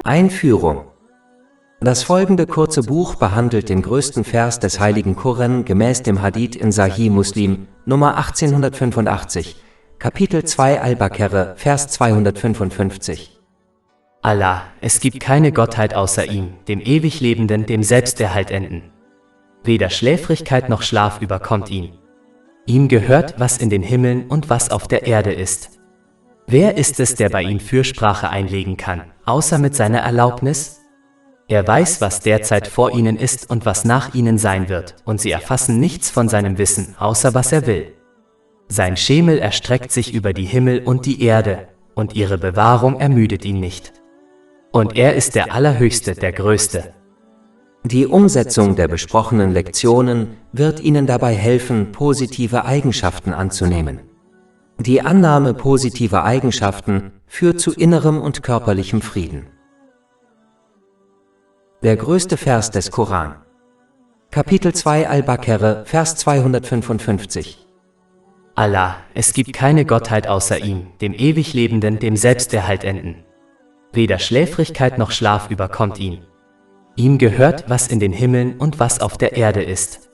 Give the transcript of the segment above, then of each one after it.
Einführung. Das folgende kurze Buch behandelt den größten Vers des Heiligen Koran gemäß dem Hadith in Sahih Muslim, Nummer 1885, Kapitel 2 Al-Baqarah, Vers 255. Allah, es gibt keine Gottheit außer ihm, dem ewig Lebenden, dem Selbsterhaltenden. Weder Schläfrigkeit noch Schlaf überkommt ihn. Ihm gehört, was in den Himmeln und was auf der Erde ist. Wer ist es, der bei ihm Fürsprache einlegen kann, außer mit seiner Erlaubnis? Er weiß, was derzeit vor ihnen ist und was nach ihnen sein wird, und sie erfassen nichts von seinem Wissen, außer was er will. Sein Schemel erstreckt sich über die Himmel und die Erde, und ihre Bewahrung ermüdet ihn nicht. Und er ist der Allerhöchste, der Größte. Die Umsetzung der besprochenen Lektionen wird Ihnen dabei helfen, positive Eigenschaften anzunehmen. Die Annahme positiver Eigenschaften führt zu innerem und körperlichem Frieden. Der größte Vers des Koran. Kapitel 2 Al-Baqarah, Vers 255. Allah, es gibt keine Gottheit außer ihm, dem ewig Lebenden, dem Selbsterhaltenden. Weder Schläfrigkeit noch Schlaf überkommt ihn. Ihm gehört, was in den Himmeln und was auf der Erde ist.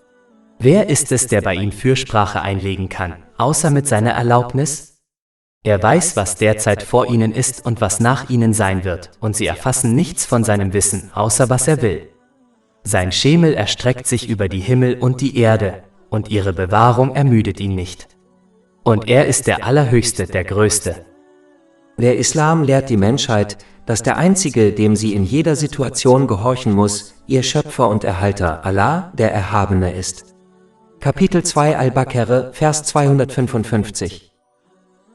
Wer ist es, der bei ihm Fürsprache einlegen kann, außer mit seiner Erlaubnis? Er weiß, was derzeit vor ihnen ist und was nach ihnen sein wird, und sie erfassen nichts von seinem Wissen, außer was er will. Sein Schemel erstreckt sich über die Himmel und die Erde, und ihre Bewahrung ermüdet ihn nicht. Und er ist der Allerhöchste, der Größte. Der Islam lehrt die Menschheit, dass der Einzige, dem sie in jeder Situation gehorchen muss, ihr Schöpfer und Erhalter, Allah, der Erhabene ist. Kapitel 2 Al-Baqarah, Vers 255.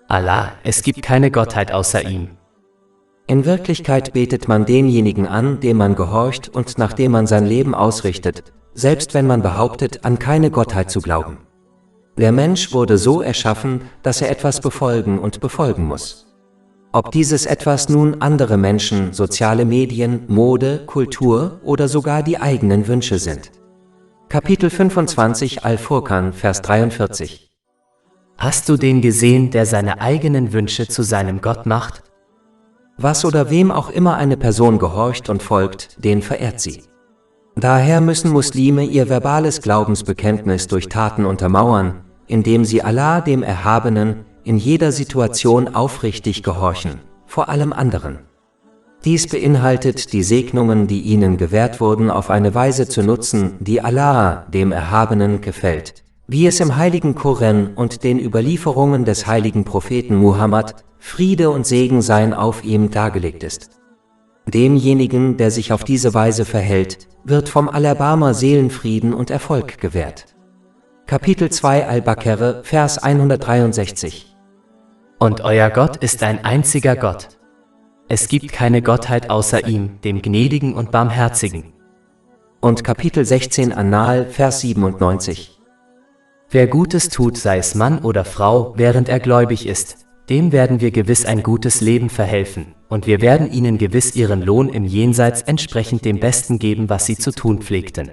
Allah, es gibt keine Gottheit außer ihm. In Wirklichkeit betet man denjenigen an, dem man gehorcht und nach dem man sein Leben ausrichtet, selbst wenn man behauptet, an keine Gottheit zu glauben. Der Mensch wurde so erschaffen, dass er etwas befolgen und befolgen muss. Ob dieses etwas nun andere Menschen, soziale Medien, Mode, Kultur oder sogar die eigenen Wünsche sind. Kapitel 25 Al-Furqan, Vers 43. Hast du den gesehen, der seine eigenen Wünsche zu seinem Gott macht? Was oder wem auch immer eine Person gehorcht und folgt, den verehrt sie. Daher müssen Muslime ihr verbales Glaubensbekenntnis durch Taten untermauern, indem sie Allah, dem Erhabenen, in jeder Situation aufrichtig gehorchen, vor allem anderen. Dies beinhaltet, die Segnungen, die ihnen gewährt wurden, auf eine Weise zu nutzen, die Allah, dem Erhabenen, gefällt, wie es im Heiligen Koran und den Überlieferungen des heiligen Propheten Muhammad, Friede und Segen seien auf ihm, dargelegt ist. Demjenigen, der sich auf diese Weise verhält, wird vom Allerbarmer Seelenfrieden und Erfolg gewährt. Kapitel 2 Al-Baqarah, Vers 163. Und euer Gott ist ein einziger Gott. Es gibt keine Gottheit außer ihm, dem Gnädigen und Barmherzigen. Und Kapitel 16 An-Nahl, Vers 97. Wer Gutes tut, sei es Mann oder Frau, während er gläubig ist, dem werden wir gewiss ein gutes Leben verhelfen, und wir werden ihnen gewiss ihren Lohn im Jenseits entsprechend dem Besten geben, was sie zu tun pflegten.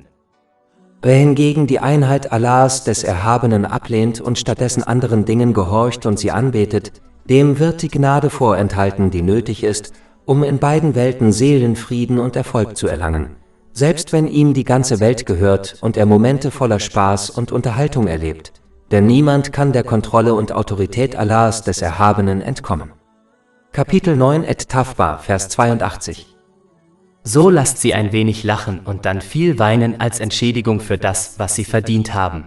Wer hingegen die Einheit Allahs, des Erhabenen, ablehnt und stattdessen anderen Dingen gehorcht und sie anbetet, dem wird die Gnade vorenthalten, die nötig ist, um in beiden Welten Seelenfrieden und Erfolg zu erlangen, selbst wenn ihm die ganze Welt gehört und er Momente voller Spaß und Unterhaltung erlebt, denn niemand kann der Kontrolle und Autorität Allahs, des Erhabenen, entkommen. Kapitel 9 Et-Tawbah, Vers 82. So lasst sie ein wenig lachen und dann viel weinen als Entschädigung für das, was sie verdient haben.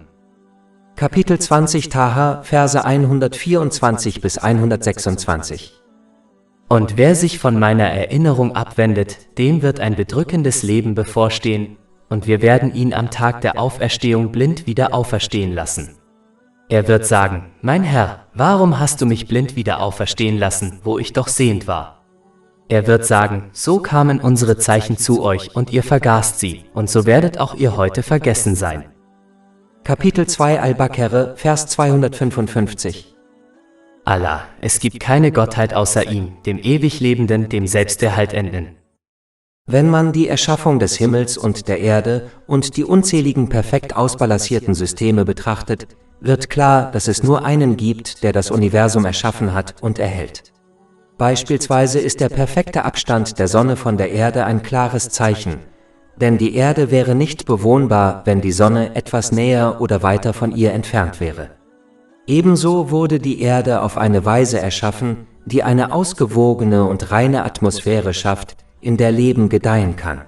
Kapitel 20 Taha, Verse 124 bis 126. Und wer sich von meiner Erinnerung abwendet, dem wird ein bedrückendes Leben bevorstehen, und wir werden ihn am Tag der Auferstehung blind wieder auferstehen lassen. Er wird sagen, mein Herr, warum hast du mich blind wieder auferstehen lassen, wo ich doch sehend war? Er wird sagen, so kamen unsere Zeichen zu euch und ihr vergaßt sie, und so werdet auch ihr heute vergessen sein. Kapitel 2 Al-Baqarah, Vers 255. Allah, es gibt keine Gottheit außer ihm, dem ewig Lebenden, dem Selbsterhaltenden. Wenn man die Erschaffung des Himmels und der Erde und die unzähligen perfekt ausbalancierten Systeme betrachtet, wird klar, dass es nur einen gibt, der das Universum erschaffen hat und erhält. Beispielsweise ist der perfekte Abstand der Sonne von der Erde ein klares Zeichen, denn die Erde wäre nicht bewohnbar, wenn die Sonne etwas näher oder weiter von ihr entfernt wäre. Ebenso wurde die Erde auf eine Weise erschaffen, die eine ausgewogene und reine Atmosphäre schafft, in der Leben gedeihen kann.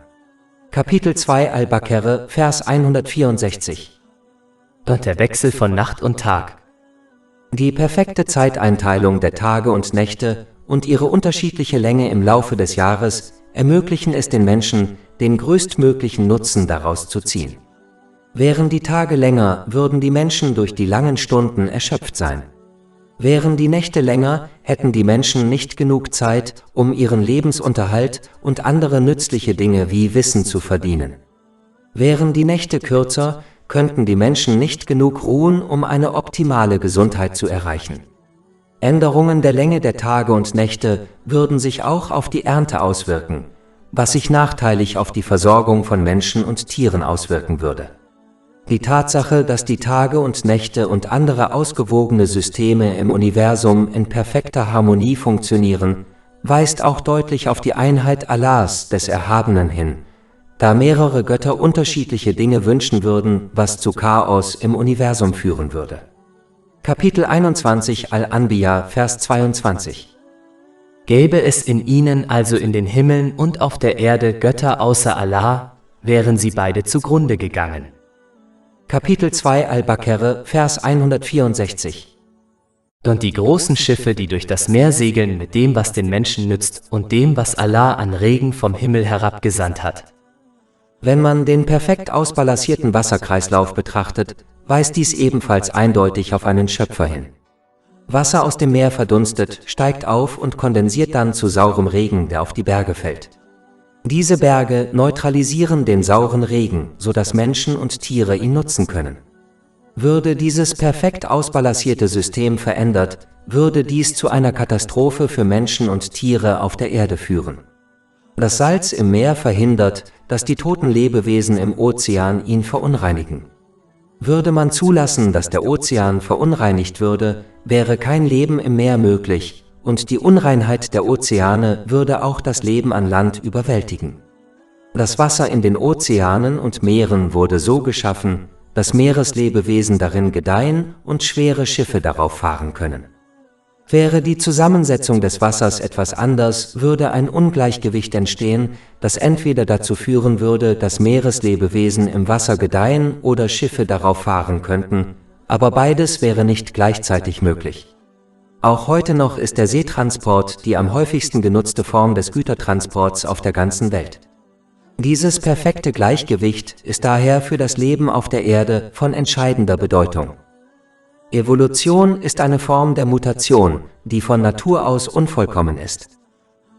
Kapitel 2 Al-Baqarah, Vers 164. Und der Wechsel von Nacht und Tag. Die perfekte Zeiteinteilung der Tage und Nächte und ihre unterschiedliche Länge im Laufe des Jahres ermöglichen es den Menschen, den größtmöglichen Nutzen daraus zu ziehen. Wären die Tage länger, würden die Menschen durch die langen Stunden erschöpft sein. Wären die Nächte länger, hätten die Menschen nicht genug Zeit, um ihren Lebensunterhalt und andere nützliche Dinge wie Wissen zu verdienen. Wären die Nächte kürzer, könnten die Menschen nicht genug ruhen, um eine optimale Gesundheit zu erreichen. Änderungen der Länge der Tage und Nächte würden sich auch auf die Ernte auswirken, was sich nachteilig auf die Versorgung von Menschen und Tieren auswirken würde. Die Tatsache, dass die Tage und Nächte und andere ausgewogene Systeme im Universum in perfekter Harmonie funktionieren, weist auch deutlich auf die Einheit Allahs, des Erhabenen, hin, da mehrere Götter unterschiedliche Dinge wünschen würden, was zu Chaos im Universum führen würde. Kapitel 21 Al-Anbiya, Vers 22. Gäbe es in ihnen also in den Himmeln und auf der Erde Götter außer Allah, wären sie beide zugrunde gegangen. Kapitel 2 Al-Baqarah, Vers 164. Und die großen Schiffe, die durch das Meer segeln mit dem, was den Menschen nützt, und dem, was Allah an Regen vom Himmel herabgesandt hat. Wenn man den perfekt ausbalancierten Wasserkreislauf betrachtet, weist dies ebenfalls eindeutig auf einen Schöpfer hin. Wasser aus dem Meer verdunstet, steigt auf und kondensiert dann zu saurem Regen, der auf die Berge fällt. Diese Berge neutralisieren den sauren Regen, sodass Menschen und Tiere ihn nutzen können. Würde dieses perfekt ausbalancierte System verändert, würde dies zu einer Katastrophe für Menschen und Tiere auf der Erde führen. Das Salz im Meer verhindert, dass die toten Lebewesen im Ozean ihn verunreinigen. Würde man zulassen, dass der Ozean verunreinigt würde, wäre kein Leben im Meer möglich, und die Unreinheit der Ozeane würde auch das Leben an Land überwältigen. Das Wasser in den Ozeanen und Meeren wurde so geschaffen, dass Meereslebewesen darin gedeihen und schwere Schiffe darauf fahren können. Wäre die Zusammensetzung des Wassers etwas anders, würde ein Ungleichgewicht entstehen, das entweder dazu führen würde, dass Meereslebewesen im Wasser gedeihen oder Schiffe darauf fahren könnten, aber beides wäre nicht gleichzeitig möglich. Auch heute noch ist der Seetransport die am häufigsten genutzte Form des Gütertransports auf der ganzen Welt. Dieses perfekte Gleichgewicht ist daher für das Leben auf der Erde von entscheidender Bedeutung. Evolution ist eine Form der Mutation, die von Natur aus unvollkommen ist.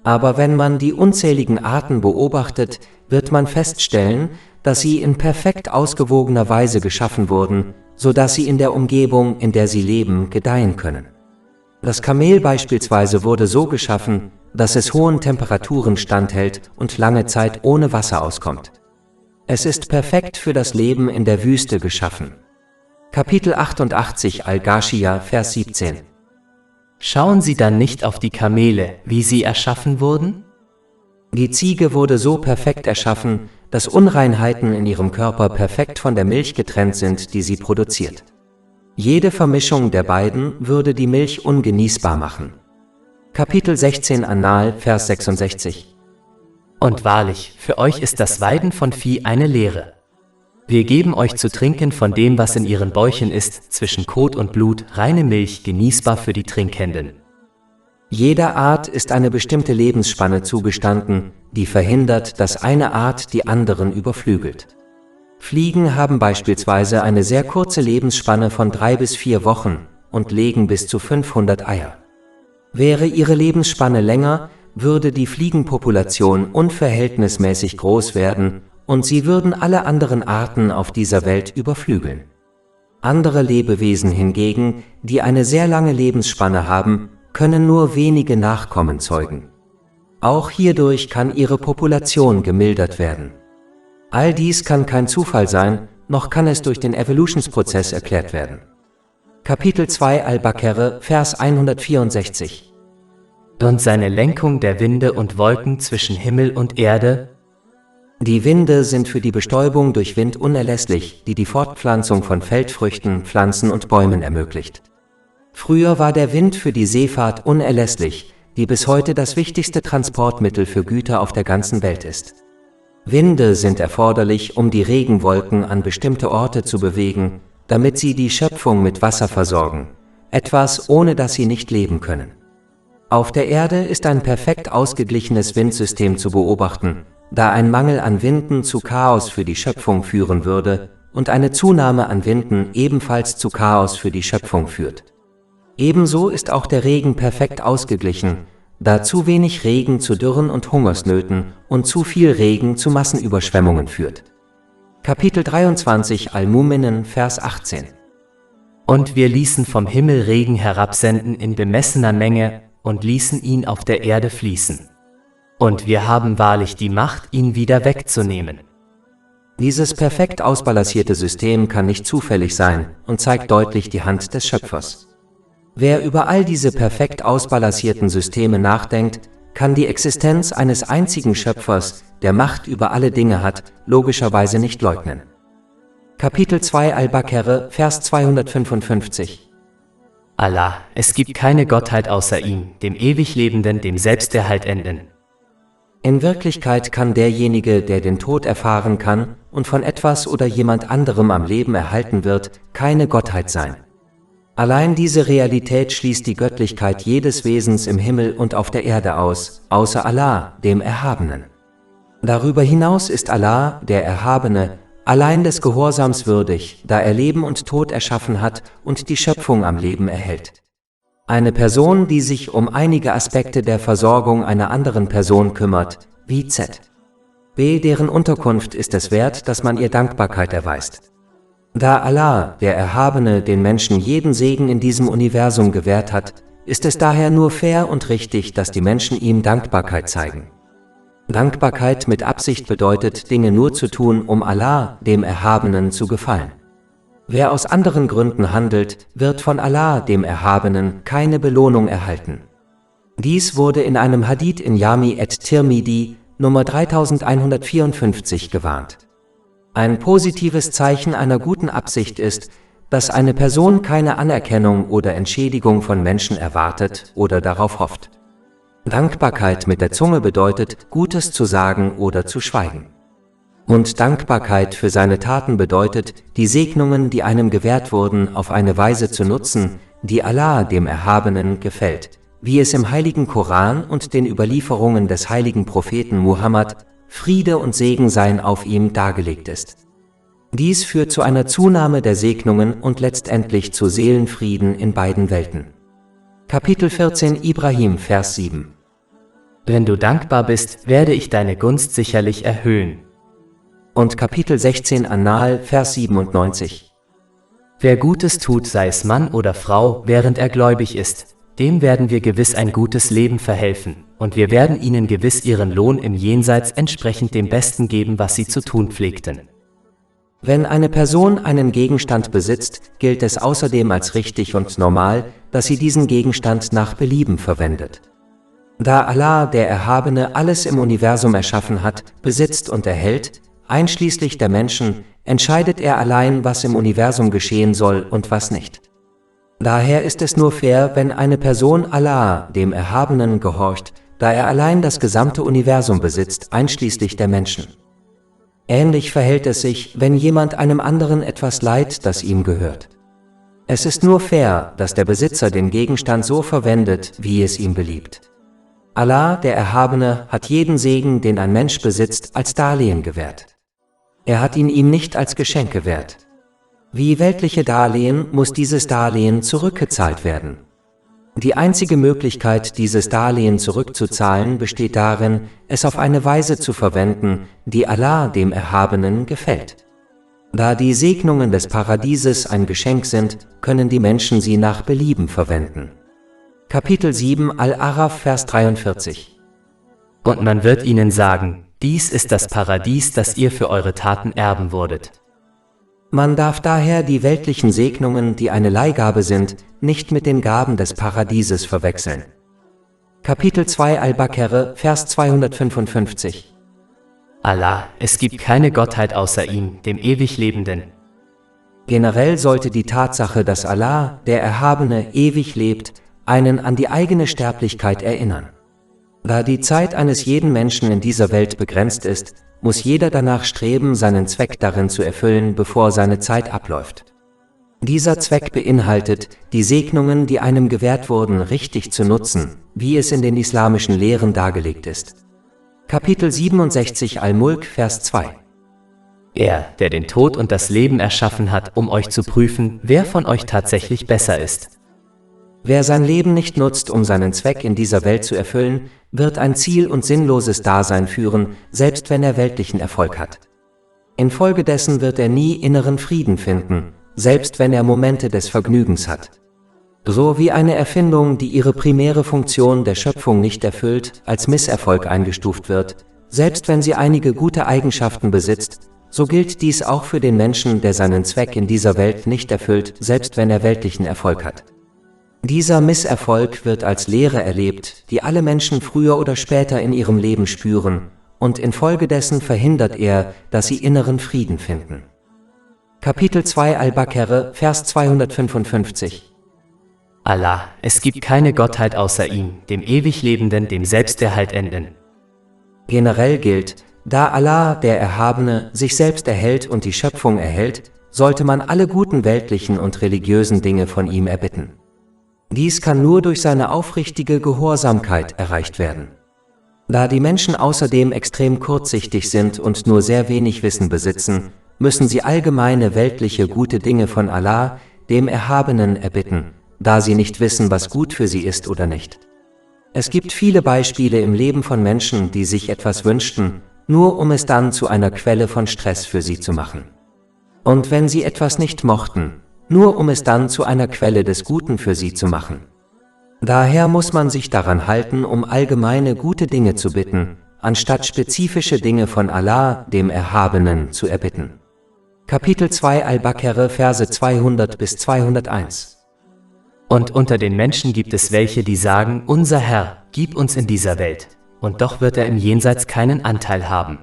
Aber wenn man die unzähligen Arten beobachtet, wird man feststellen, dass sie in perfekt ausgewogener Weise geschaffen wurden, sodass sie in der Umgebung, in der sie leben, gedeihen können. Das Kamel beispielsweise wurde so geschaffen, dass es hohen Temperaturen standhält und lange Zeit ohne Wasser auskommt. Es ist perfekt für das Leben in der Wüste geschaffen. Kapitel 88 Al-Ghashiyah, Vers 17. Schauen Sie dann nicht auf die Kamele, wie sie erschaffen wurden? Die Ziege wurde so perfekt erschaffen, dass Unreinheiten in ihrem Körper perfekt von der Milch getrennt sind, die sie produziert. Jede Vermischung der beiden würde die Milch ungenießbar machen. Kapitel 16 An-Nahl, Vers 66. Und wahrlich, für euch ist das Weiden von Vieh eine Lehre. Wir geben euch zu trinken von dem, was in ihren Bäuchen ist, zwischen Kot und Blut, reine Milch, genießbar für die Trinkenden. Jeder Art ist eine bestimmte Lebensspanne zugestanden, die verhindert, dass eine Art die anderen überflügelt. Fliegen haben beispielsweise eine sehr kurze Lebensspanne von 3 bis 4 Wochen und legen bis zu 500 Eier. Wäre ihre Lebensspanne länger, würde die Fliegenpopulation unverhältnismäßig groß werden und sie würden alle anderen Arten auf dieser Welt überflügeln. Andere Lebewesen hingegen, die eine sehr lange Lebensspanne haben, können nur wenige Nachkommen zeugen. Auch hierdurch kann ihre Population gemildert werden. All dies kann kein Zufall sein, noch kann es durch den Evolutionsprozess erklärt werden. Kapitel 2 Al-Baqarah, Vers 164. Und seine Lenkung der Winde und Wolken zwischen Himmel und Erde? Die Winde sind für die Bestäubung durch Wind unerlässlich, die die Fortpflanzung von Feldfrüchten, Pflanzen und Bäumen ermöglicht. Früher war der Wind für die Seefahrt unerlässlich, die bis heute das wichtigste Transportmittel für Güter auf der ganzen Welt ist. Winde sind erforderlich, um die Regenwolken an bestimmte Orte zu bewegen, damit sie die Schöpfung mit Wasser versorgen, etwas, ohne das sie nicht leben können. Auf der Erde ist ein perfekt ausgeglichenes Windsystem zu beobachten, da ein Mangel an Winden zu Chaos für die Schöpfung führen würde und eine Zunahme an Winden ebenfalls zu Chaos für die Schöpfung führt. Ebenso ist auch der Regen perfekt ausgeglichen, da zu wenig Regen zu Dürren und Hungersnöten und zu viel Regen zu Massenüberschwemmungen führt. Kapitel 23 Al-Mu'minin, Vers 18. Und wir ließen vom Himmel Regen herabsenden in bemessener Menge und ließen ihn auf der Erde fließen. Und wir haben wahrlich die Macht, ihn wieder wegzunehmen. Dieses perfekt ausbalancierte System kann nicht zufällig sein und zeigt deutlich die Hand des Schöpfers. Wer über all diese perfekt ausbalancierten Systeme nachdenkt, kann die Existenz eines einzigen Schöpfers, der Macht über alle Dinge hat, logischerweise nicht leugnen. Kapitel 2 Al-Baqarah, Vers 255. Allah, es gibt keine Gottheit außer ihm, dem ewig Lebenden, dem Selbsterhaltenden. In Wirklichkeit kann derjenige, der den Tod erfahren kann und von etwas oder jemand anderem am Leben erhalten wird, keine Gottheit sein. Allein diese Realität schließt die Göttlichkeit jedes Wesens im Himmel und auf der Erde aus, außer Allah, dem Erhabenen. Darüber hinaus ist Allah, der Erhabene, allein des Gehorsams würdig, da er Leben und Tod erschaffen hat und die Schöpfung am Leben erhält. Eine Person, die sich um einige Aspekte der Versorgung einer anderen Person kümmert, wie Z. B. deren Unterkunft ist es wert, dass man ihr Dankbarkeit erweist. Da Allah, der Erhabene, den Menschen jeden Segen in diesem Universum gewährt hat, ist es daher nur fair und richtig, dass die Menschen ihm Dankbarkeit zeigen. Dankbarkeit mit Absicht bedeutet, Dinge nur zu tun, um Allah, dem Erhabenen, zu gefallen. Wer aus anderen Gründen handelt, wird von Allah, dem Erhabenen, keine Belohnung erhalten. Dies wurde in einem Hadith in Jami at-Tirmidhi, Nummer 3154 gewarnt. Ein positives Zeichen einer guten Absicht ist, dass eine Person keine Anerkennung oder Entschädigung von Menschen erwartet oder darauf hofft. Dankbarkeit mit der Zunge bedeutet, Gutes zu sagen oder zu schweigen. Und Dankbarkeit für seine Taten bedeutet, die Segnungen, die einem gewährt wurden, auf eine Weise zu nutzen, die Allah, dem Erhabenen, gefällt, wie es im heiligen Koran und den Überlieferungen des heiligen Propheten Muhammad, Friede und Segen seien auf ihm, dargelegt ist. Dies führt zu einer Zunahme der Segnungen und letztendlich zu Seelenfrieden in beiden Welten. Kapitel 14 Ibrahim, Vers 7. Wenn du dankbar bist, werde ich deine Gunst sicherlich erhöhen. Und Kapitel 16 An-Nahl, Vers 97. Wer Gutes tut, sei es Mann oder Frau, während er gläubig ist, dem werden wir gewiss ein gutes Leben verhelfen, und wir werden ihnen gewiss ihren Lohn im Jenseits entsprechend dem Besten geben, was sie zu tun pflegten. Wenn eine Person einen Gegenstand besitzt, gilt es außerdem als richtig und normal, dass sie diesen Gegenstand nach Belieben verwendet. Da Allah, der Erhabene, alles im Universum erschaffen hat, besitzt und erhält, einschließlich der Menschen, entscheidet er allein, was im Universum geschehen soll und was nicht. Daher ist es nur fair, wenn eine Person Allah, dem Erhabenen, gehorcht, da er allein das gesamte Universum besitzt, einschließlich der Menschen. Ähnlich verhält es sich, wenn jemand einem anderen etwas leiht, das ihm gehört. Es ist nur fair, dass der Besitzer den Gegenstand so verwendet, wie es ihm beliebt. Allah, der Erhabene, hat jeden Segen, den ein Mensch besitzt, als Darlehen gewährt. Er hat ihn ihm nicht als Geschenk gewährt. Wie weltliche Darlehen muss dieses Darlehen zurückgezahlt werden. Die einzige Möglichkeit, dieses Darlehen zurückzuzahlen, besteht darin, es auf eine Weise zu verwenden, die Allah, dem Erhabenen, gefällt. Da die Segnungen des Paradieses ein Geschenk sind, können die Menschen sie nach Belieben verwenden. Kapitel 7 Al-Araf, Vers 43. Und man wird ihnen sagen, dies ist das Paradies, das ihr für eure Taten erben wurdet. Man darf daher die weltlichen Segnungen, die eine Leihgabe sind, nicht mit den Gaben des Paradieses verwechseln. Kapitel 2 Al-Baqarah, Vers 255. Allah, es gibt keine Gottheit außer ihm, dem ewig Lebenden. Generell sollte die Tatsache, dass Allah, der Erhabene, ewig lebt, einen an die eigene Sterblichkeit erinnern. Da die Zeit eines jeden Menschen in dieser Welt begrenzt ist, muss jeder danach streben, seinen Zweck darin zu erfüllen, bevor seine Zeit abläuft. Dieser Zweck beinhaltet, die Segnungen, die einem gewährt wurden, richtig zu nutzen, wie es in den islamischen Lehren dargelegt ist. Kapitel 67 Al-Mulk, Vers 2. Er, der den Tod und das Leben erschaffen hat, um euch zu prüfen, wer von euch tatsächlich besser ist. Wer sein Leben nicht nutzt, um seinen Zweck in dieser Welt zu erfüllen, wird ein ziel- und sinnloses Dasein führen, selbst wenn er weltlichen Erfolg hat. Infolgedessen wird er nie inneren Frieden finden, selbst wenn er Momente des Vergnügens hat. So wie eine Erfindung, die ihre primäre Funktion der Schöpfung nicht erfüllt, als Misserfolg eingestuft wird, selbst wenn sie einige gute Eigenschaften besitzt, so gilt dies auch für den Menschen, der seinen Zweck in dieser Welt nicht erfüllt, selbst wenn er weltlichen Erfolg hat. Dieser Misserfolg wird als Lehre erlebt, die alle Menschen früher oder später in ihrem Leben spüren, und infolgedessen verhindert er, dass sie inneren Frieden finden. Kapitel 2 Al-Baqarah, Vers 255. Allah, es gibt keine Gottheit außer ihm, dem ewig Lebenden, dem Selbsterhaltenden. Generell gilt, da Allah, der Erhabene, sich selbst erhält und die Schöpfung erhält, sollte man alle guten weltlichen und religiösen Dinge von ihm erbitten. Dies kann nur durch seine aufrichtige Gehorsamkeit erreicht werden. Da die Menschen außerdem extrem kurzsichtig sind und nur sehr wenig Wissen besitzen, müssen sie allgemeine weltliche gute Dinge von Allah, dem Erhabenen, erbitten, da sie nicht wissen, was gut für sie ist oder nicht. Es gibt viele Beispiele im Leben von Menschen, die sich etwas wünschten, nur um es dann zu einer Quelle von Stress für sie zu machen. Und wenn sie etwas nicht mochten, nur um es dann zu einer Quelle des Guten für sie zu machen. Daher muss man sich daran halten, um allgemeine gute Dinge zu bitten, anstatt spezifische Dinge von Allah, dem Erhabenen, zu erbitten. Kapitel 2 Al-Baqarah, Verse 200 bis 201. Und unter den Menschen gibt es welche, die sagen, unser Herr, gib uns in dieser Welt, und doch wird er im Jenseits keinen Anteil haben.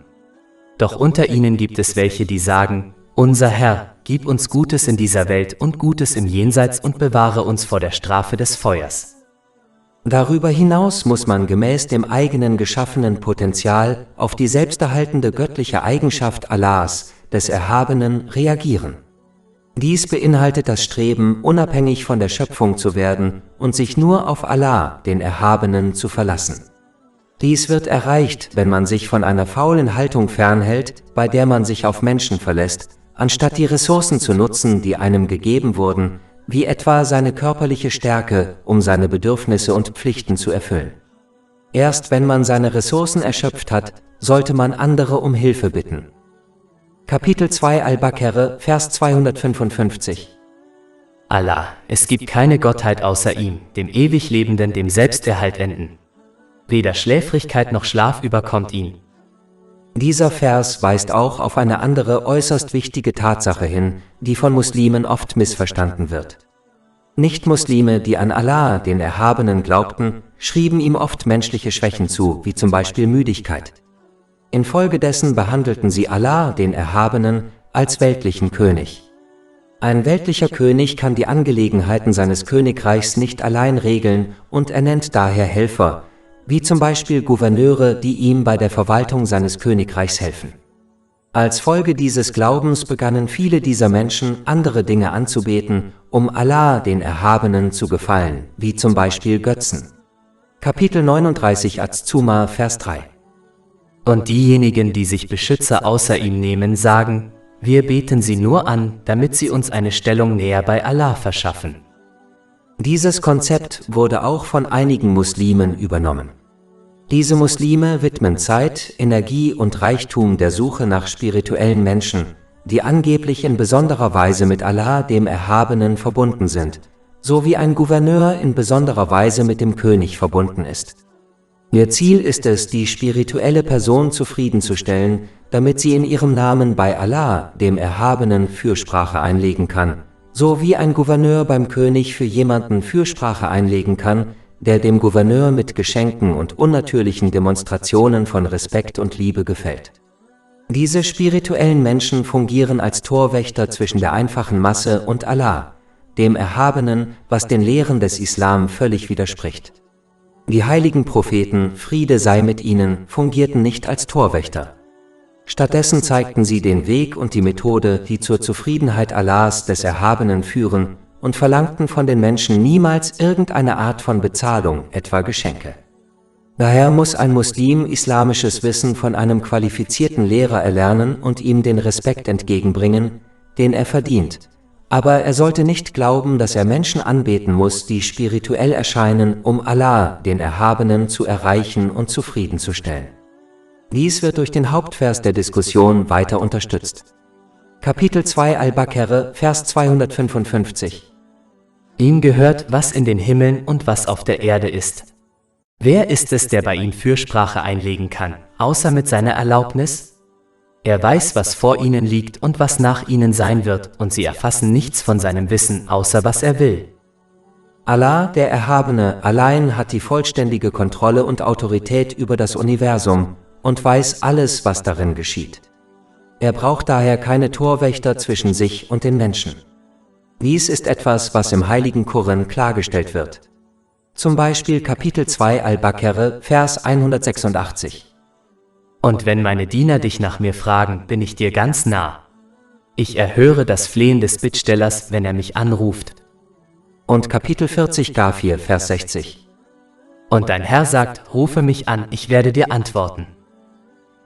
Doch unter ihnen gibt es welche, die sagen, unser Herr, gib uns Gutes in dieser Welt und Gutes im Jenseits und bewahre uns vor der Strafe des Feuers. Darüber hinaus muss man gemäß dem eigenen geschaffenen Potenzial auf die selbsterhaltende göttliche Eigenschaft Allahs, des Erhabenen, reagieren. Dies beinhaltet das Streben, unabhängig von der Schöpfung zu werden und sich nur auf Allah, den Erhabenen, zu verlassen. Dies wird erreicht, wenn man sich von einer faulen Haltung fernhält, bei der man sich auf Menschen verlässt, anstatt die Ressourcen zu nutzen, die einem gegeben wurden, wie etwa seine körperliche Stärke, um seine Bedürfnisse und Pflichten zu erfüllen. Erst wenn man seine Ressourcen erschöpft hat, sollte man andere um Hilfe bitten. Kapitel 2 Al-Baqarah, Vers 255. Allah, es gibt keine Gottheit außer ihm, dem ewig Lebenden, dem Selbsterhaltenden. Weder Schläfrigkeit noch Schlaf überkommt ihn. Dieser Vers weist auch auf eine andere äußerst wichtige Tatsache hin, die von Muslimen oft missverstanden wird. Nicht-Muslime, die an Allah, den Erhabenen, glaubten, schrieben ihm oft menschliche Schwächen zu, wie zum Beispiel Müdigkeit. Infolgedessen behandelten sie Allah, den Erhabenen, als weltlichen König. Ein weltlicher König kann die Angelegenheiten seines Königreichs nicht allein regeln und ernennt daher Helfer, wie zum Beispiel Gouverneure, die ihm bei der Verwaltung seines Königreichs helfen. Als Folge dieses Glaubens begannen viele dieser Menschen, andere Dinge anzubeten, um Allah, den Erhabenen, zu gefallen, wie zum Beispiel Götzen. Kapitel 39 Az-Zumar, Vers 3. Und diejenigen, die sich Beschützer außer ihm nehmen, sagen, wir beten sie nur an, damit sie uns eine Stellung näher bei Allah verschaffen. Dieses Konzept wurde auch von einigen Muslimen übernommen. Diese Muslime widmen Zeit, Energie und Reichtum der Suche nach spirituellen Menschen, die angeblich in besonderer Weise mit Allah, dem Erhabenen, verbunden sind, so wie ein Gouverneur in besonderer Weise mit dem König verbunden ist. Ihr Ziel ist es, die spirituelle Person zufriedenzustellen, damit sie in ihrem Namen bei Allah, dem Erhabenen, Fürsprache einlegen kann, so wie ein Gouverneur beim König für jemanden Fürsprache einlegen kann, der dem Gouverneur mit Geschenken und unnatürlichen Demonstrationen von Respekt und Liebe gefällt. Diese spirituellen Menschen fungieren als Torwächter zwischen der einfachen Masse und Allah, dem Erhabenen, was den Lehren des Islam völlig widerspricht. Die heiligen Propheten, Friede sei mit ihnen, fungierten nicht als Torwächter. Stattdessen zeigten sie den Weg und die Methode, die zur Zufriedenheit Allahs des Erhabenen führen, und verlangten von den Menschen niemals irgendeine Art von Bezahlung, etwa Geschenke. Daher muss ein Muslim islamisches Wissen von einem qualifizierten Lehrer erlernen und ihm den Respekt entgegenbringen, den er verdient. Aber er sollte nicht glauben, dass er Menschen anbeten muss, die spirituell erscheinen, um Allah, den Erhabenen, zu erreichen und zufriedenzustellen. Dies wird durch den Hauptvers der Diskussion weiter unterstützt. Kapitel 2 Al-Baqarah, Vers 255. Ihm gehört, was in den Himmeln und was auf der Erde ist. Wer ist es, der bei ihm Fürsprache einlegen kann, außer mit seiner Erlaubnis? Er weiß, was vor ihnen liegt und was nach ihnen sein wird, und sie erfassen nichts von seinem Wissen, außer was er will. Allah, der Erhabene, allein hat die vollständige Kontrolle und Autorität über das Universum und weiß alles, was darin geschieht. Er braucht daher keine Torwächter zwischen sich und den Menschen. Dies ist etwas, was im heiligen Koran klargestellt wird. Zum Beispiel Kapitel 2 Al-Baqarah, Vers 186. Und wenn meine Diener dich nach mir fragen, bin ich dir ganz nah. Ich erhöre das Flehen des Bittstellers, wenn er mich anruft. Und Kapitel 40 Ghafir, Vers 60. Und dein Herr sagt, rufe mich an, ich werde dir antworten.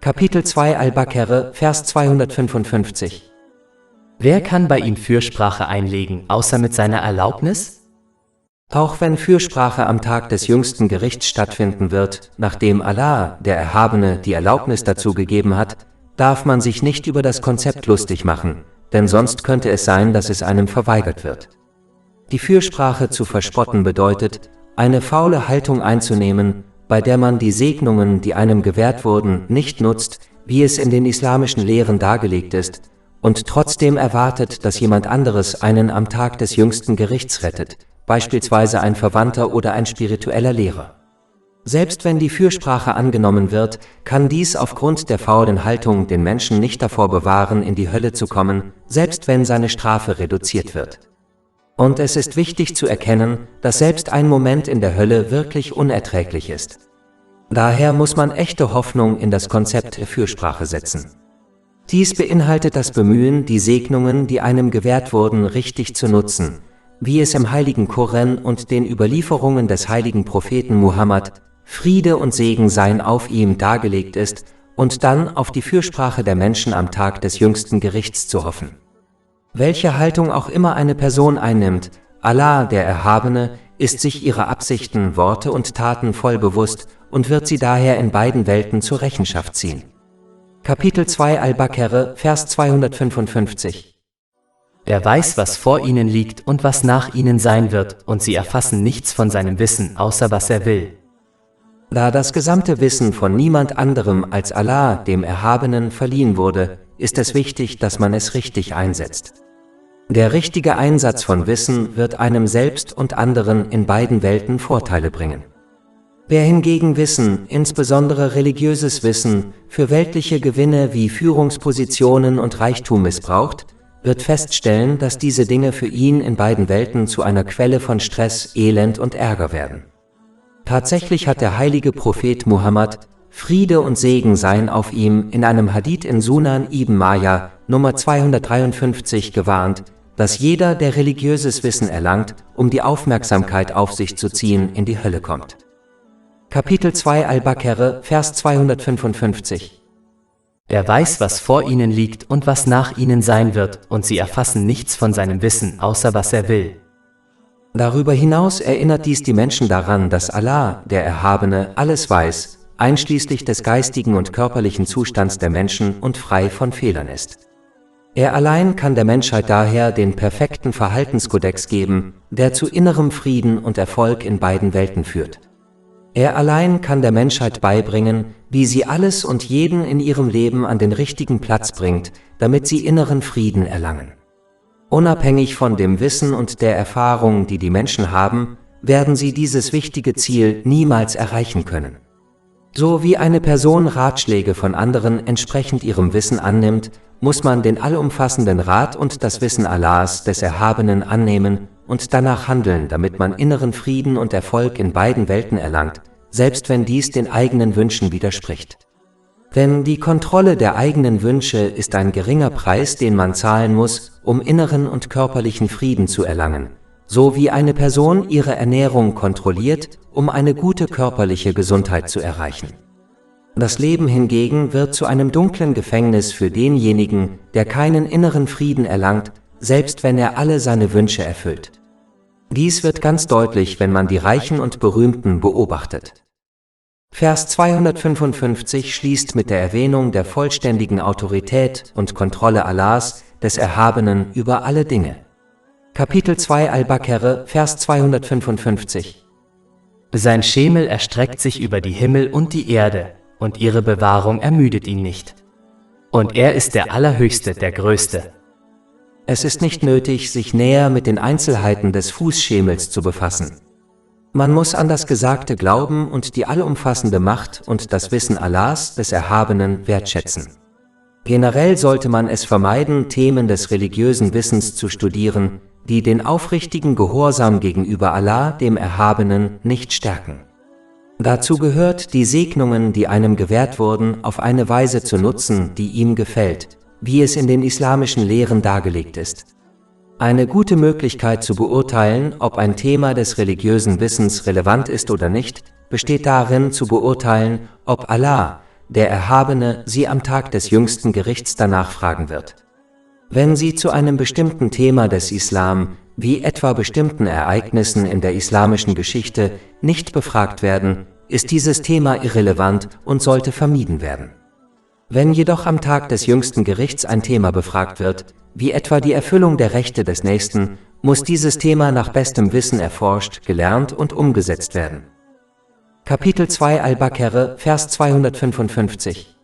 Kapitel 2 Al-Baqarah, Vers 255. Wer kann bei ihm Fürsprache einlegen, außer mit seiner Erlaubnis? Auch wenn Fürsprache am Tag des jüngsten Gerichts stattfinden wird, nachdem Allah, der Erhabene, die Erlaubnis dazu gegeben hat, darf man sich nicht über das Konzept lustig machen, denn sonst könnte es sein, dass es einem verweigert wird. Die Fürsprache zu verspotten bedeutet, eine faule Haltung einzunehmen, bei der man die Segnungen, die einem gewährt wurden, nicht nutzt, wie es in den islamischen Lehren dargelegt ist, und trotzdem erwartet, dass jemand anderes einen am Tag des jüngsten Gerichts rettet, beispielsweise ein Verwandter oder ein spiritueller Lehrer. Selbst wenn die Fürsprache angenommen wird, kann dies aufgrund der faulen Haltung den Menschen nicht davor bewahren, in die Hölle zu kommen, selbst wenn seine Strafe reduziert wird. Und es ist wichtig zu erkennen, dass selbst ein Moment in der Hölle wirklich unerträglich ist. Daher muss man echte Hoffnung in das Konzept der Fürsprache setzen. Dies beinhaltet das Bemühen, die Segnungen, die einem gewährt wurden, richtig zu nutzen, wie es im heiligen Koran und den Überlieferungen des heiligen Propheten Muhammad, Friede und Segen seien auf ihm, dargelegt ist, und dann auf die Fürsprache der Menschen am Tag des jüngsten Gerichts zu hoffen. Welche Haltung auch immer eine Person einnimmt, Allah, der Erhabene, ist sich ihrer Absichten, Worte und Taten voll bewusst und wird sie daher in beiden Welten zur Rechenschaft ziehen. Kapitel 2 Al-Baqarah, Vers 255. Er weiß, was vor ihnen liegt und was nach ihnen sein wird, und sie erfassen nichts von seinem Wissen, außer was er will. Da das gesamte Wissen von niemand anderem als Allah, dem Erhabenen, verliehen wurde, ist es wichtig, dass man es richtig einsetzt. Der richtige Einsatz von Wissen wird einem selbst und anderen in beiden Welten Vorteile bringen. Wer hingegen Wissen, insbesondere religiöses Wissen, für weltliche Gewinne wie Führungspositionen und Reichtum missbraucht, wird feststellen, dass diese Dinge für ihn in beiden Welten zu einer Quelle von Stress, Elend und Ärger werden. Tatsächlich hat der heilige Prophet Muhammad, Friede und Segen seien auf ihm, in einem Hadith in Sunan ibn Majah, Nummer 253 gewarnt, dass jeder, der religiöses Wissen erlangt, um die Aufmerksamkeit auf sich zu ziehen, in die Hölle kommt. Kapitel 2 Al-Baqarah, Vers 255. Er weiß, was vor ihnen liegt und was nach ihnen sein wird, und sie erfassen nichts von seinem Wissen, außer was er will. Darüber hinaus erinnert dies die Menschen daran, dass Allah, der Erhabene, alles weiß, einschließlich des geistigen und körperlichen Zustands der Menschen und frei von Fehlern ist. Er allein kann der Menschheit daher den perfekten Verhaltenskodex geben, der zu innerem Frieden und Erfolg in beiden Welten führt. Er allein kann der Menschheit beibringen, wie sie alles und jeden in ihrem Leben an den richtigen Platz bringt, damit sie inneren Frieden erlangen. Unabhängig von dem Wissen und der Erfahrung, die die Menschen haben, werden sie dieses wichtige Ziel niemals erreichen können. So wie eine Person Ratschläge von anderen entsprechend ihrem Wissen annimmt, muss man den allumfassenden Rat und das Wissen Allahs, des Erhabenen, annehmen und danach handeln, damit man inneren Frieden und Erfolg in beiden Welten erlangt, selbst wenn dies den eigenen Wünschen widerspricht. Denn die Kontrolle der eigenen Wünsche ist ein geringer Preis, den man zahlen muss, um inneren und körperlichen Frieden zu erlangen, so wie eine Person ihre Ernährung kontrolliert, um eine gute körperliche Gesundheit zu erreichen. Das Leben hingegen wird zu einem dunklen Gefängnis für denjenigen, der keinen inneren Frieden erlangt, selbst wenn er alle seine Wünsche erfüllt. Dies wird ganz deutlich, wenn man die Reichen und Berühmten beobachtet. Vers 255 schließt mit der Erwähnung der vollständigen Autorität und Kontrolle Allahs, des Erhabenen, über alle Dinge. Kapitel 2 Al-Baqarah, Vers 255. Sein Schemel erstreckt sich über die Himmel und die Erde, und ihre Bewahrung ermüdet ihn nicht. Und er ist der Allerhöchste, der Größte. Es ist nicht nötig, sich näher mit den Einzelheiten des Fußschemels zu befassen. Man muss an das Gesagte glauben und die allumfassende Macht und das Wissen Allahs, des Erhabenen, wertschätzen. Generell sollte man es vermeiden, Themen des religiösen Wissens zu studieren, die den aufrichtigen Gehorsam gegenüber Allah, dem Erhabenen, nicht stärken. Dazu gehört, die Segnungen, die einem gewährt wurden, auf eine Weise zu nutzen, die ihm gefällt, wie es in den islamischen Lehren dargelegt ist. Eine gute Möglichkeit zu beurteilen, ob ein Thema des religiösen Wissens relevant ist oder nicht, besteht darin, zu beurteilen, ob Allah, der Erhabene, sie am Tag des jüngsten Gerichts danach fragen wird. Wenn sie zu einem bestimmten Thema des Islam, wie etwa bestimmten Ereignissen in der islamischen Geschichte, nicht befragt werden, ist dieses Thema irrelevant und sollte vermieden werden. Wenn jedoch am Tag des jüngsten Gerichts ein Thema befragt wird, wie etwa die Erfüllung der Rechte des Nächsten, muss dieses Thema nach bestem Wissen erforscht, gelernt und umgesetzt werden. Kapitel 2 Al-Baqarah, Vers 255.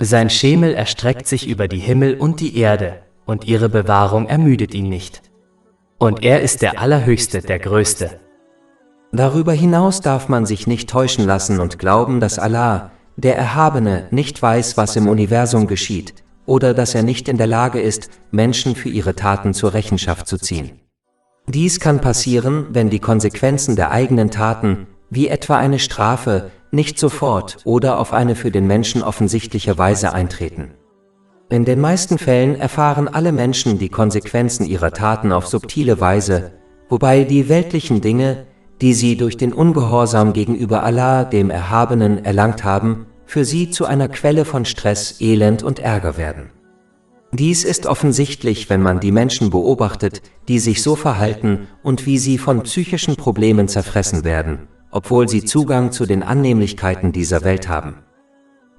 Sein Schemel erstreckt sich über die Himmel und die Erde, und ihre Bewahrung ermüdet ihn nicht. Und er ist der Allerhöchste, der Größte. Darüber hinaus darf man sich nicht täuschen lassen und glauben, dass Allah, der Erhabene, nicht weiß, was im Universum geschieht, oder dass er nicht in der Lage ist, Menschen für ihre Taten zur Rechenschaft zu ziehen. Dies kann passieren, wenn die Konsequenzen der eigenen Taten, wie etwa eine Strafe, nicht sofort oder auf eine für den Menschen offensichtliche Weise eintreten. In den meisten Fällen erfahren alle Menschen die Konsequenzen ihrer Taten auf subtile Weise, wobei die weltlichen Dinge, die sie durch den Ungehorsam gegenüber Allah, dem Erhabenen, erlangt haben, für sie zu einer Quelle von Stress, Elend und Ärger werden. Dies ist offensichtlich, wenn man die Menschen beobachtet, die sich so verhalten und wie sie von psychischen Problemen zerfressen werden, obwohl sie Zugang zu den Annehmlichkeiten dieser Welt haben.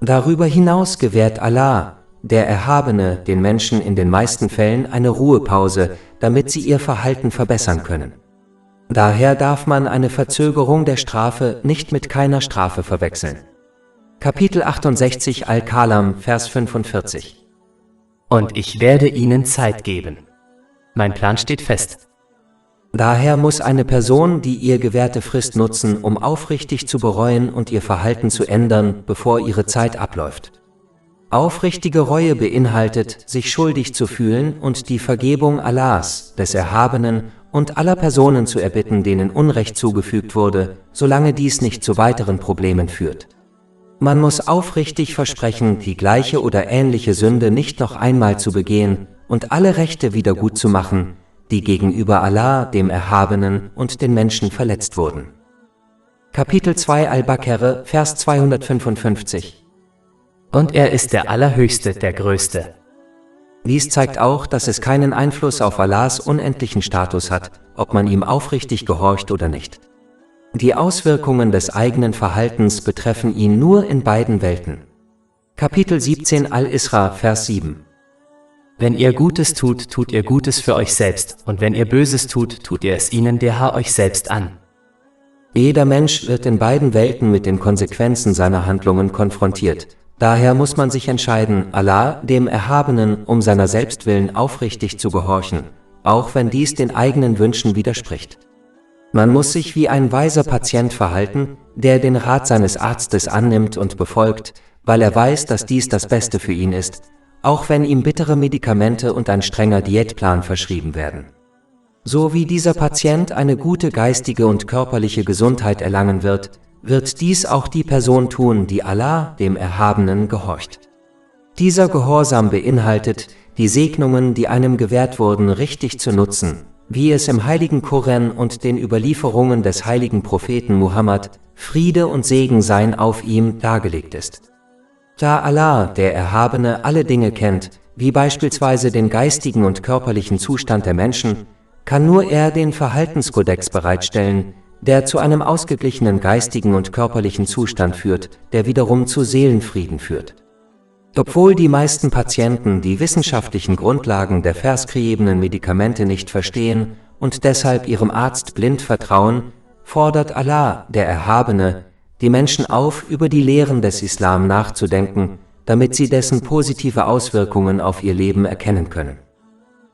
Darüber hinaus gewährt Allah, der Erhabene, den Menschen in den meisten Fällen eine Ruhepause, damit sie ihr Verhalten verbessern können. Daher darf man eine Verzögerung der Strafe nicht mit keiner Strafe verwechseln. Kapitel 68 Al-Kalam, Vers 45. Und ich werde ihnen Zeit geben. Mein Plan steht fest. Daher muss eine Person die ihr gewährte Frist nutzen, um aufrichtig zu bereuen und ihr Verhalten zu ändern, bevor ihre Zeit abläuft. Aufrichtige Reue beinhaltet, sich schuldig zu fühlen und die Vergebung Allahs, des Erhabenen, und aller Personen zu erbitten, denen Unrecht zugefügt wurde, solange dies nicht zu weiteren Problemen führt. Man muss aufrichtig versprechen, die gleiche oder ähnliche Sünde nicht noch einmal zu begehen und alle Rechte wieder gut zu machen, die gegenüber Allah, dem Erhabenen, und den Menschen verletzt wurden. Kapitel 2 Al-Baqarah, Vers 255. Und er ist der Allerhöchste, der Größte. Dies zeigt auch, dass es keinen Einfluss auf Allahs unendlichen Status hat, ob man ihm aufrichtig gehorcht oder nicht. Die Auswirkungen des eigenen Verhaltens betreffen ihn nur in beiden Welten. Kapitel 17 Al-Isra, Vers 7. Wenn ihr Gutes tut, tut ihr Gutes für euch selbst, und wenn ihr Böses tut, tut ihr es ihnen der euch selbst an. Jeder Mensch wird in beiden Welten mit den Konsequenzen seiner Handlungen konfrontiert. Daher muss man sich entscheiden, Allah, dem Erhabenen, um seiner selbst willen aufrichtig zu gehorchen, auch wenn dies den eigenen Wünschen widerspricht. Man muss sich wie ein weiser Patient verhalten, der den Rat seines Arztes annimmt und befolgt, weil er weiß, dass dies das Beste für ihn ist, auch wenn ihm bittere Medikamente und ein strenger Diätplan verschrieben werden. So wie dieser Patient eine gute geistige und körperliche Gesundheit erlangen wird, wird dies auch die Person tun, die Allah, dem Erhabenen, gehorcht. Dieser Gehorsam beinhaltet, die Segnungen, die einem gewährt wurden, richtig zu nutzen, wie es im heiligen Koran und den Überlieferungen des heiligen Propheten Muhammad, Friede und Segen seien auf ihm, dargelegt ist. Da Allah, der Erhabene, alle Dinge kennt, wie beispielsweise den geistigen und körperlichen Zustand der Menschen, kann nur er den Verhaltenskodex bereitstellen, der zu einem ausgeglichenen geistigen und körperlichen Zustand führt, der wiederum zu Seelenfrieden führt. Obwohl die meisten Patienten die wissenschaftlichen Grundlagen der verschriebenen Medikamente nicht verstehen und deshalb ihrem Arzt blind vertrauen, fordert Allah, der Erhabene, die Menschen auf, über die Lehren des Islam nachzudenken, damit sie dessen positive Auswirkungen auf ihr Leben erkennen können.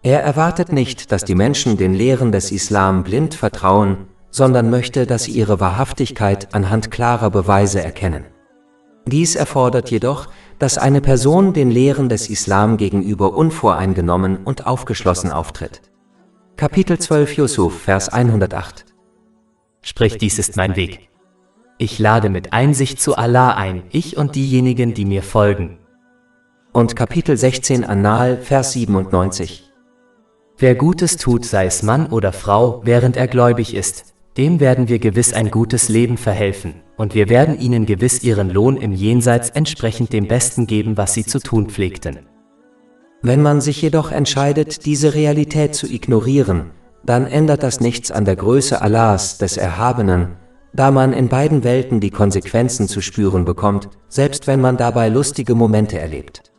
Er erwartet nicht, dass die Menschen den Lehren des Islam blind vertrauen, sondern möchte, dass sie ihre Wahrhaftigkeit anhand klarer Beweise erkennen. Dies erfordert jedoch, dass eine Person den Lehren des Islam gegenüber unvoreingenommen und aufgeschlossen auftritt. Kapitel 12 Jusuf, Vers 108. Sprich, dies ist mein Weg. Ich lade mit Einsicht zu Allah ein, ich und diejenigen, die mir folgen. Und Kapitel 16 An-Nahl, Vers 97. Wer Gutes tut, sei es Mann oder Frau, während er gläubig ist, dem werden wir gewiss ein gutes Leben verhelfen, und wir werden ihnen gewiss ihren Lohn im Jenseits entsprechend dem Besten geben, was sie zu tun pflegten. Wenn man sich jedoch entscheidet, diese Realität zu ignorieren, dann ändert das nichts an der Größe Allahs, des Erhabenen, da man in beiden Welten die Konsequenzen zu spüren bekommt, selbst wenn man dabei lustige Momente erlebt.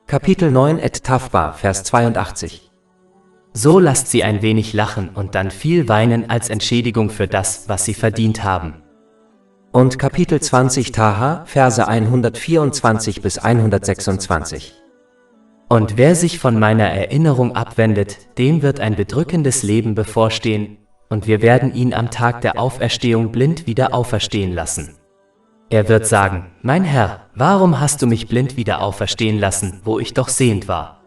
Kapitel 9 Et-Tafba, Vers 82. So lasst sie ein wenig lachen und dann viel weinen als Entschädigung für das, was sie verdient haben. Und Kapitel 20 Taha, Verse 124 bis 126. Und wer sich von meiner Erinnerung abwendet, dem wird ein bedrückendes Leben bevorstehen, und wir werden ihn am Tag der Auferstehung blind wieder auferstehen lassen. Er wird sagen, mein Herr, warum hast du mich blind wieder auferstehen lassen, wo ich doch sehend war?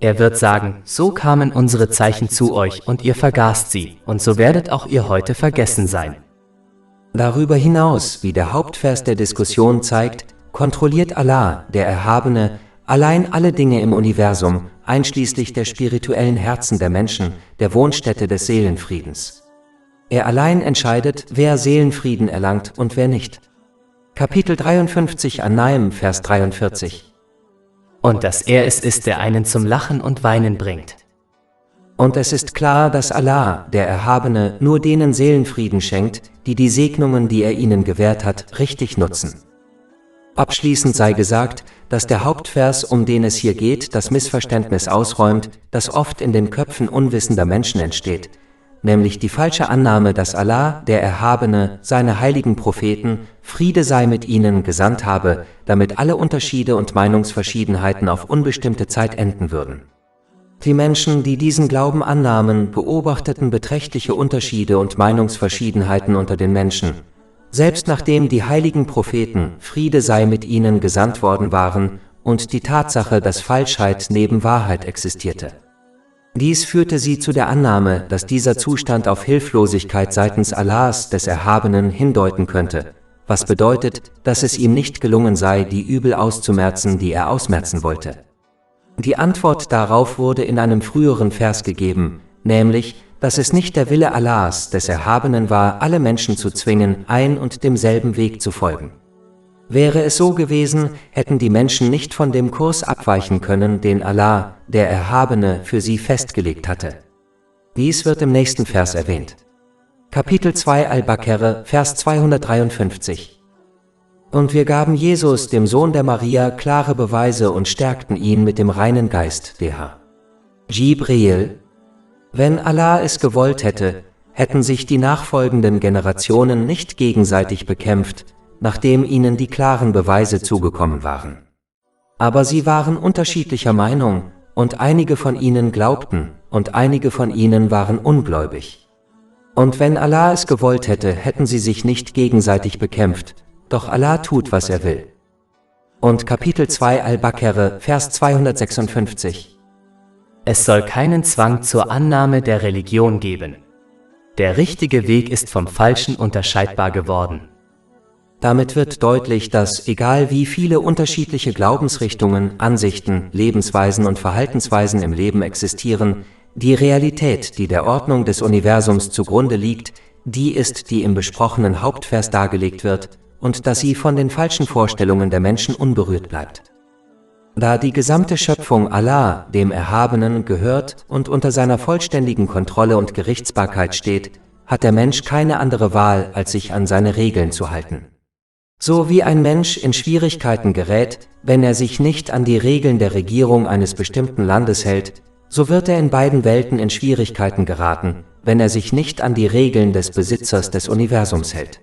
Er wird sagen, so kamen unsere Zeichen zu euch und ihr vergaßt sie, und so werdet auch ihr heute vergessen sein. Darüber hinaus, wie der Hauptvers der Diskussion zeigt, kontrolliert Allah, der Erhabene, allein alle Dinge im Universum, einschließlich der spirituellen Herzen der Menschen, der Wohnstätte des Seelenfriedens. Er allein entscheidet, wer Seelenfrieden erlangt und wer nicht. Kapitel 53 An-Naim, Vers 43. Und dass er es ist, der einen zum Lachen und Weinen bringt. Und es ist klar, dass Allah, der Erhabene, nur denen Seelenfrieden schenkt, die die Segnungen, die er ihnen gewährt hat, richtig nutzen. Abschließend sei gesagt, dass der Hauptvers, um den es hier geht, das Missverständnis ausräumt, das oft in den Köpfen unwissender Menschen entsteht, nämlich die falsche Annahme, dass Allah, der Erhabene, seine heiligen Propheten, Friede sei mit ihnen, gesandt habe, damit alle Unterschiede und Meinungsverschiedenheiten auf unbestimmte Zeit enden würden. Die Menschen, die diesen Glauben annahmen, beobachteten beträchtliche Unterschiede und Meinungsverschiedenheiten unter den Menschen, selbst nachdem die heiligen Propheten, Friede sei mit ihnen, gesandt worden waren und die Tatsache, dass Falschheit neben Wahrheit existierte. Dies führte sie zu der Annahme, dass dieser Zustand auf Hilflosigkeit seitens Allahs, des Erhabenen, hindeuten könnte, was bedeutet, dass es ihm nicht gelungen sei, die Übel auszumerzen, die er ausmerzen wollte. Die Antwort darauf wurde in einem früheren Vers gegeben, nämlich, dass es nicht der Wille Allahs, des Erhabenen war, alle Menschen zu zwingen, ein und demselben Weg zu folgen. Wäre es so gewesen, hätten die Menschen nicht von dem Kurs abweichen können, den Allah, der Erhabene, für sie festgelegt hatte. Dies wird im nächsten Vers erwähnt. Kapitel 2 Al-Baqarah, Vers 253. Und wir gaben Jesus, dem Sohn der Maria, klare Beweise und stärkten ihn mit dem reinen Geist, der Jibril. Wenn Allah es gewollt hätte, hätten sich die nachfolgenden Generationen nicht gegenseitig bekämpft, nachdem ihnen die klaren Beweise zugekommen waren. Aber sie waren unterschiedlicher Meinung, und einige von ihnen glaubten, und einige von ihnen waren ungläubig. Und wenn Allah es gewollt hätte, hätten sie sich nicht gegenseitig bekämpft, doch Allah tut, was er will. Und Kapitel 2 Al-Baqarah, Vers 256. Es soll keinen Zwang zur Annahme der Religion geben. Der richtige Weg ist vom Falschen unterscheidbar geworden. Damit wird deutlich, dass, egal wie viele unterschiedliche Glaubensrichtungen, Ansichten, Lebensweisen und Verhaltensweisen im Leben existieren, die Realität, die der Ordnung des Universums zugrunde liegt, die ist, die im besprochenen Hauptvers dargelegt wird, und dass sie von den falschen Vorstellungen der Menschen unberührt bleibt. Da die gesamte Schöpfung Allah, dem Erhabenen, gehört und unter seiner vollständigen Kontrolle und Gerichtsbarkeit steht, hat der Mensch keine andere Wahl, als sich an seine Regeln zu halten. So wie ein Mensch in Schwierigkeiten gerät, wenn er sich nicht an die Regeln der Regierung eines bestimmten Landes hält, so wird er in beiden Welten in Schwierigkeiten geraten, wenn er sich nicht an die Regeln des Besitzers des Universums hält.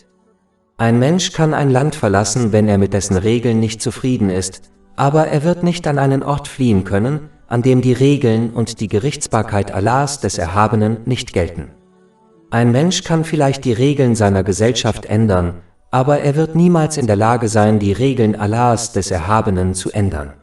Ein Mensch kann ein Land verlassen, wenn er mit dessen Regeln nicht zufrieden ist, aber er wird nicht an einen Ort fliehen können, an dem die Regeln und die Gerichtsbarkeit Allahs des Erhabenen nicht gelten. Ein Mensch kann vielleicht die Regeln seiner Gesellschaft ändern, aber er wird niemals in der Lage sein, die Regeln Allahs des Erhabenen zu ändern.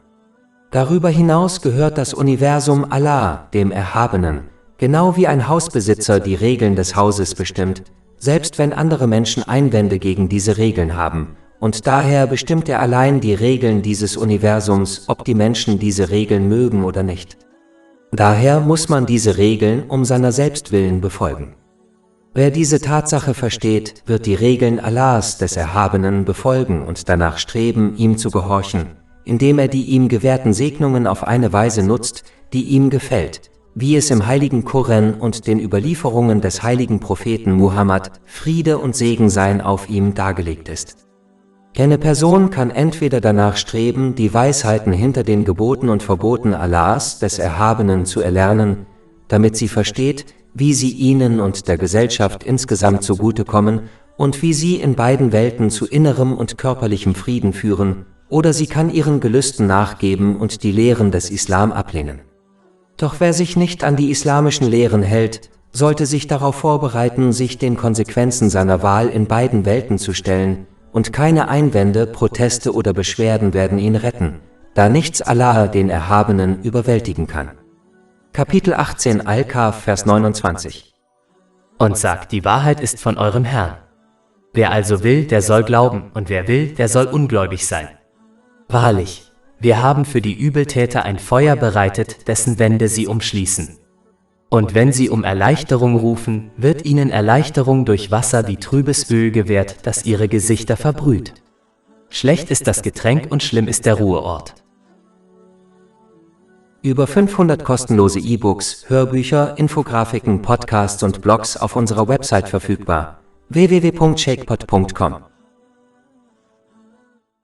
Darüber hinaus gehört das Universum Allah, dem Erhabenen, genau wie ein Hausbesitzer die Regeln des Hauses bestimmt, selbst wenn andere Menschen Einwände gegen diese Regeln haben, und daher bestimmt er allein die Regeln dieses Universums, ob die Menschen diese Regeln mögen oder nicht. Daher muss man diese Regeln um seiner selbst willen befolgen. Wer diese Tatsache versteht, wird die Regeln Allahs des Erhabenen befolgen und danach streben, ihm zu gehorchen, indem er die ihm gewährten Segnungen auf eine Weise nutzt, die ihm gefällt, wie es im heiligen Koran und den Überlieferungen des heiligen Propheten Muhammad, Friede und Segen seien auf ihm, dargelegt ist. Eine Person kann entweder danach streben, die Weisheiten hinter den Geboten und Verboten Allahs des Erhabenen zu erlernen, damit sie versteht, wie sie ihnen und der Gesellschaft insgesamt zugutekommen und wie sie in beiden Welten zu innerem und körperlichem Frieden führen, oder sie kann ihren Gelüsten nachgeben und die Lehren des Islam ablehnen. Doch wer sich nicht an die islamischen Lehren hält, sollte sich darauf vorbereiten, sich den Konsequenzen seiner Wahl in beiden Welten zu stellen, und keine Einwände, Proteste oder Beschwerden werden ihn retten, da nichts Allah, den Erhabenen, überwältigen kann. Kapitel 18 Al-Kahf, Vers 29. Und sagt, die Wahrheit ist von eurem Herrn. Wer also will, der soll glauben, und wer will, der soll ungläubig sein. Wahrlich, wir haben für die Übeltäter ein Feuer bereitet, dessen Wände sie umschließen. Und wenn sie um Erleichterung rufen, wird ihnen Erleichterung durch Wasser wie trübes Öl gewährt, das ihre Gesichter verbrüht. Schlecht ist das Getränk und schlimm ist der Ruheort. Über 500 kostenlose E-Books, Hörbücher, Infografiken, Podcasts und Blogs auf unserer Website verfügbar: www.shaykhpot.com